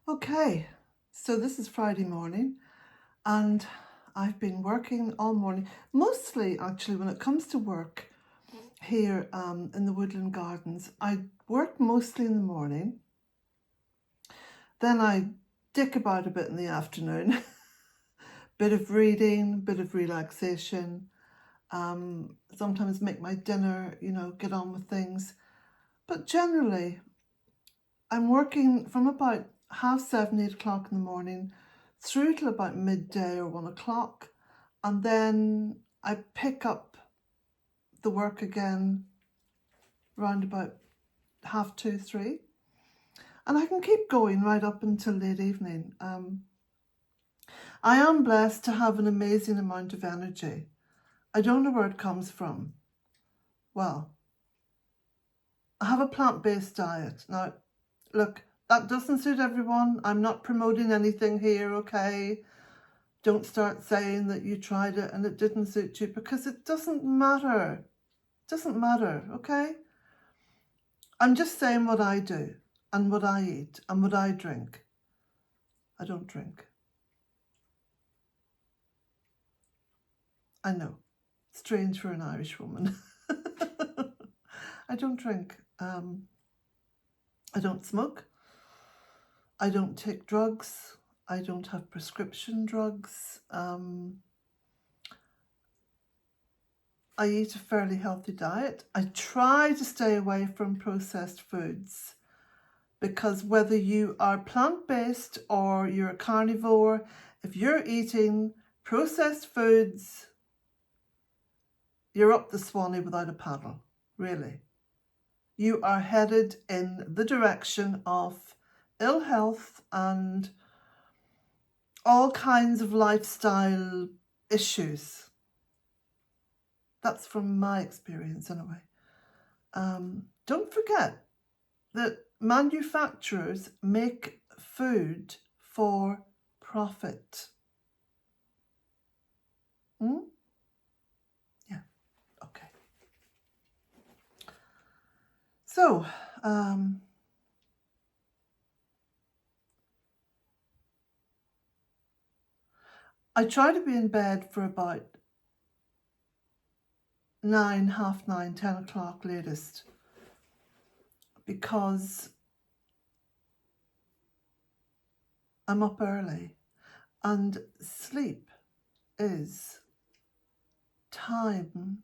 Okay, so this is Friday morning and I've been working all morning, mostly actually when it comes to work here in the Woodland Gardens. I work mostly in the morning, then I dick about a bit in the afternoon, bit of reading, bit of relaxation, sometimes make my dinner, get on with things. But generally, I'm working from about 7:30, 8 o'clock in the morning through till about midday or 1 o'clock, and then I pick up the work again round about 2:30, 3, and I can keep going right up until late evening. I am blessed to have an amazing amount of energy. I don't know where it comes from. Well, I have a plant-based diet. Now, look, that doesn't suit everyone. I'm not promoting anything here, okay? Don't start saying that you tried it and it didn't suit you, because it doesn't matter. It doesn't matter, okay? I'm just saying what I do and what I eat and what I drink. I don't drink. I know, strange for an Irish woman. I don't drink. I don't smoke. I don't take drugs. I don't have prescription drugs. I eat a fairly healthy diet. I try to stay away from processed foods, because whether you are plant-based or you're a carnivore, if you're eating processed foods, you're up the Swanee without a paddle, really. You are headed in the direction of ill health and all kinds of lifestyle issues. That's from my experience anyway. Don't forget that manufacturers make food for profit. Yeah, okay. So, I try to be in bed for about 9, half 9, 10 o'clock latest, because I'm up early, and sleep is time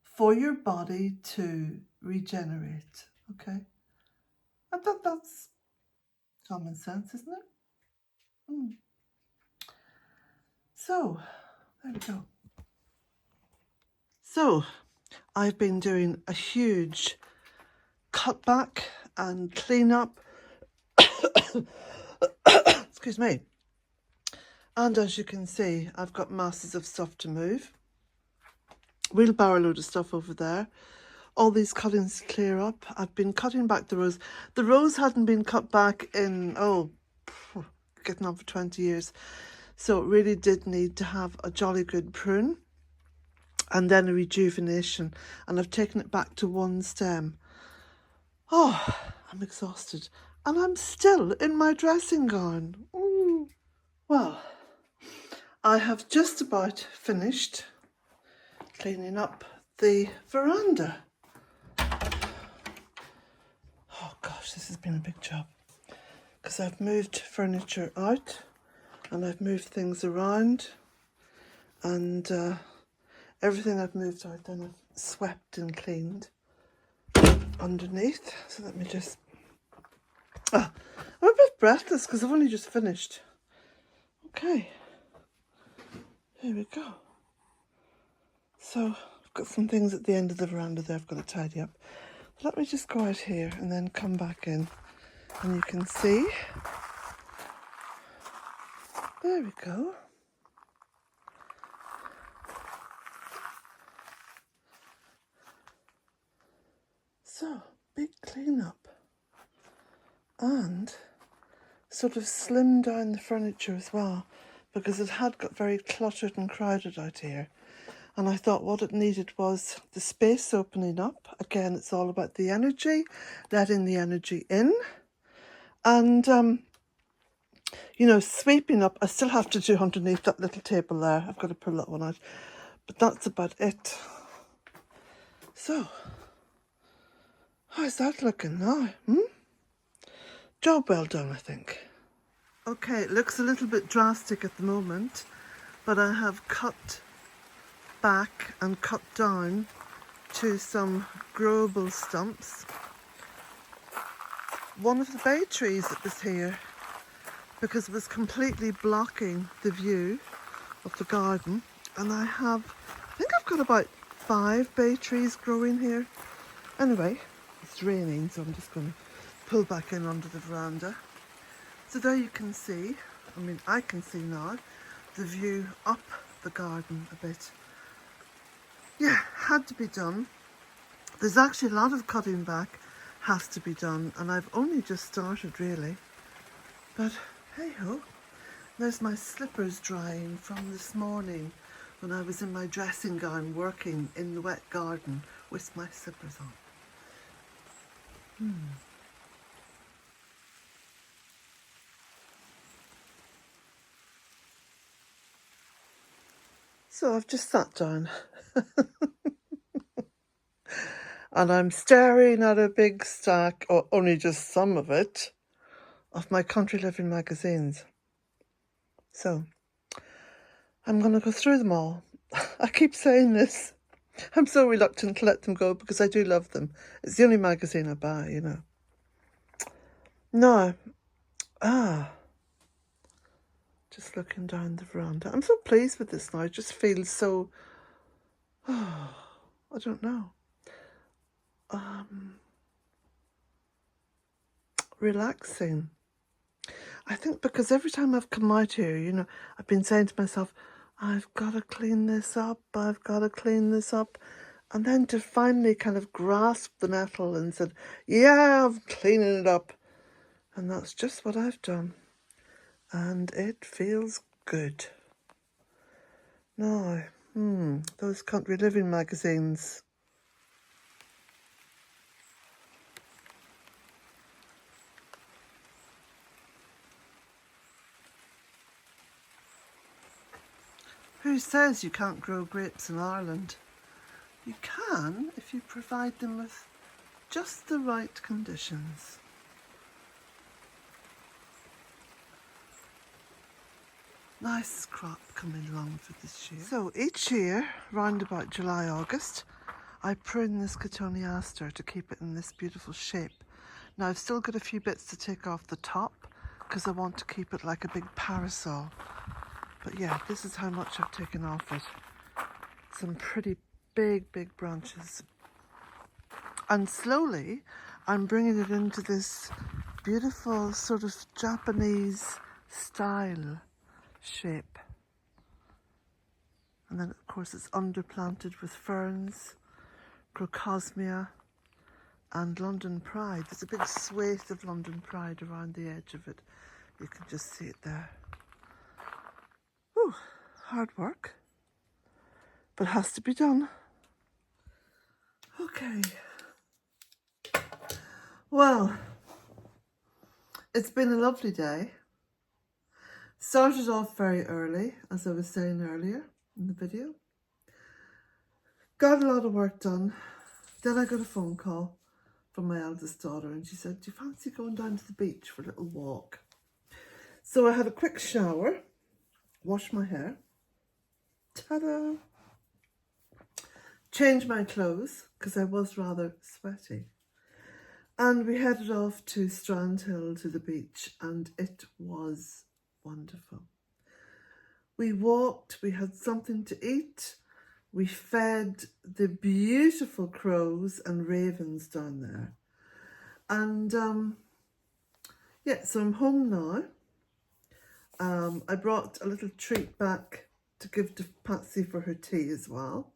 for your body to regenerate, okay? That's common sense, isn't it? So, there we go. So, I've been doing a huge cutback and clean up. Excuse me. And as you can see, I've got masses of stuff to move. Wheelbarrow load of stuff over there. All these cuttings to clear up. I've been cutting back the rose. The rose hadn't been cut back in, getting on for 20 years. So it really did need to have a jolly good prune and then a rejuvenation. And I've taken it back to one stem. Oh, I'm exhausted. And I'm still in my dressing gown. Ooh. Well, I have just about finished cleaning up the veranda. Oh gosh, this has been a big job, because I've moved furniture out and I've moved things around, and everything I've moved out, then I've swept and cleaned underneath. So let me just... I'm a bit breathless because I've only just finished. Okay, here we go. So I've got some things at the end of the veranda there I've got to tidy up. Let me just go out here and then come back in, and you can see. There we go. So, big clean-up, and sort of slim down the furniture as well, because it had got very cluttered and crowded out here. And I thought what it needed was the space opening up. Again, it's all about the energy, letting the energy in. And you know, sweeping up. I still have to do underneath that little table there. I've got to pull that one out. But that's about it. So, how's that looking now? Job well done, I think. Okay, it looks a little bit drastic at the moment, but I have cut back and cut down to some growable stumps. One of the bay trees that was here, because it was completely blocking the view of the garden, and I think I've got about 5 bay trees growing here. Anyway, it's raining, so I'm just going to pull back in onto the veranda. So there you can see, I can see now, the view up the garden a bit. Yeah, had to be done. There's actually a lot of cutting back has to be done, and I've only just started really. But hey ho, there's my slippers drying from this morning when I was in my dressing gown working in the wet garden with my slippers on. So I've just sat down and I'm staring at a big stack, or only just some of it, of my country living magazines. So I'm going to go through them all. I keep saying this. I'm so reluctant to let them go because I do love them. It's the only magazine I buy, you know. No. Just looking down the veranda. I'm so pleased with this now. It just feels so, I don't know. Relaxing. I think because every time I've come out here, you know, I've been saying to myself, I've got to clean this up, I've got to clean this up. And then to finally kind of grasp the nettle and said, yeah, I'm cleaning it up. And that's just what I've done. And it feels good. Now, those country living magazines. Who says you can't grow grapes in Ireland? You can if you provide them with just the right conditions. Nice crop coming along for this year. So each year, round about July, August, I prune this cotoneaster to keep it in this beautiful shape. Now I've still got a few bits to take off the top because I want to keep it like a big parasol. But yeah, this is how much I've taken off it. Some pretty big branches. And slowly I'm bringing it into this beautiful sort of Japanese style shape. And then of course it's underplanted with ferns, crocosmia and London Pride. There's a big swathe of London Pride around the edge of it. You can just see it there. Whew, hard work, but has to be done. Okay. Well, it's been a lovely day. Started off very early, as I was saying earlier in the video. Got a lot of work done. Then I got a phone call from my eldest daughter and she said, do you fancy going down to the beach for a little walk? So I had a quick shower, washed my hair, ta-da! Changed my clothes because I was rather sweaty. And we headed off to Strandhill to the beach and it was wonderful. We walked, we had something to eat, we fed the beautiful crows and ravens down there. And yeah, so I'm home now. I brought a little treat back to give to Patsy for her tea as well.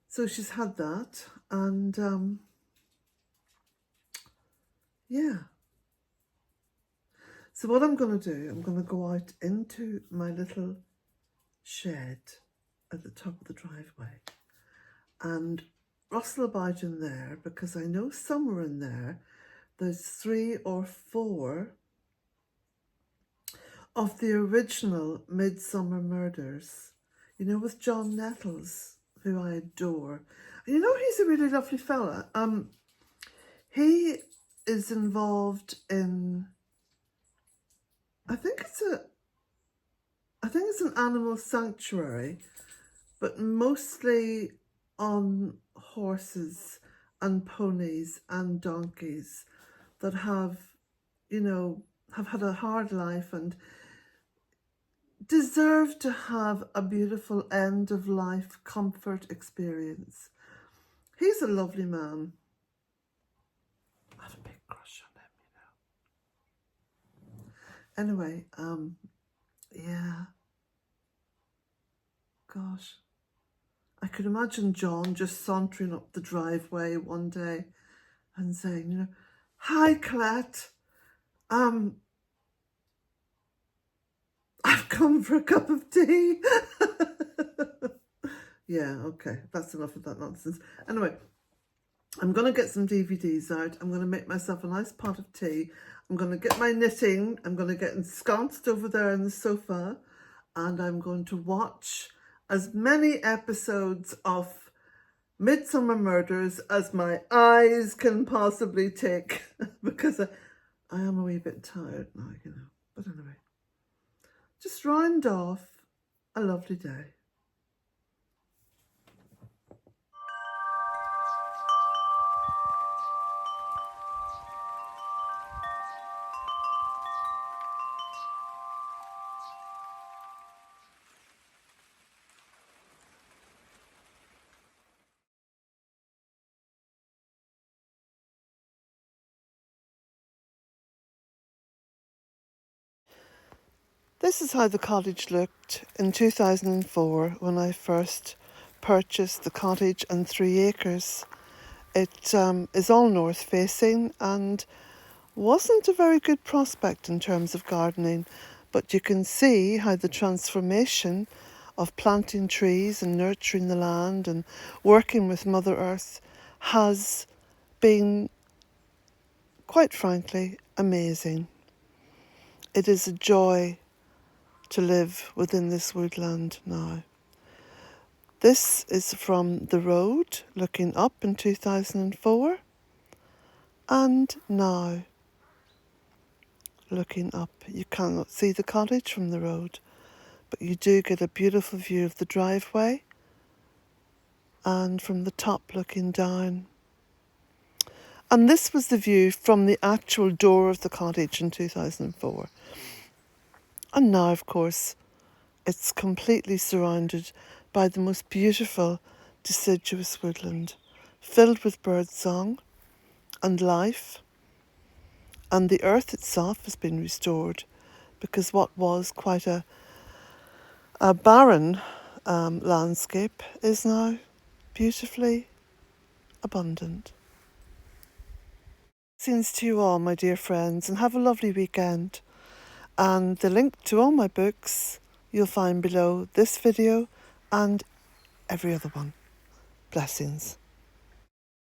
So she's had that and yeah. So what I'm going to do, I'm going to go out into my little shed at the top of the driveway and rustle about in there because I know somewhere in there there's 3 or 4 of the original Midsummer Murders, you know, with John Nettles, who I adore. And you know, he's a really lovely fella. He is involved in, I think it's an animal sanctuary, but mostly on horses and ponies and donkeys that have, you know, have had a hard life and deserve to have a beautiful end of life comfort experience. He's a lovely man. I have a big crush on him, you know. Anyway, yeah. Gosh. I could imagine John just sauntering up the driveway one day and saying, you know, "Hi, Colette. I've come for a cup of tea." Yeah, okay, that's enough of that nonsense. Anyway, I'm going to get some DVDs out. I'm going to make myself a nice pot of tea. I'm going to get my knitting. I'm going to get ensconced over there on the sofa, and I'm going to watch as many episodes of Midsummer Murders as my eyes can possibly take, because I am a wee bit tired now, you know. But anyway, just round off a lovely day. This is how the cottage looked in 2004 when I first purchased the cottage and 3 acres. It is all north facing and wasn't a very good prospect in terms of gardening, but you can see how the transformation of planting trees and nurturing the land and working with Mother Earth has been, quite frankly, amazing. It is a joy to live within this woodland now. This is from the road looking up in 2004, and now looking up. You cannot see the cottage from the road, but you do get a beautiful view of the driveway and from the top looking down. And this was the view from the actual door of the cottage in 2004. And now, of course, it's completely surrounded by the most beautiful deciduous woodland, filled with birdsong and life. And the earth itself has been restored, because what was quite a barren landscape is now beautifully abundant. Blessings to you all, my dear friends, and have a lovely weekend. And the link to all my books you'll find below this video and every other one. Blessings.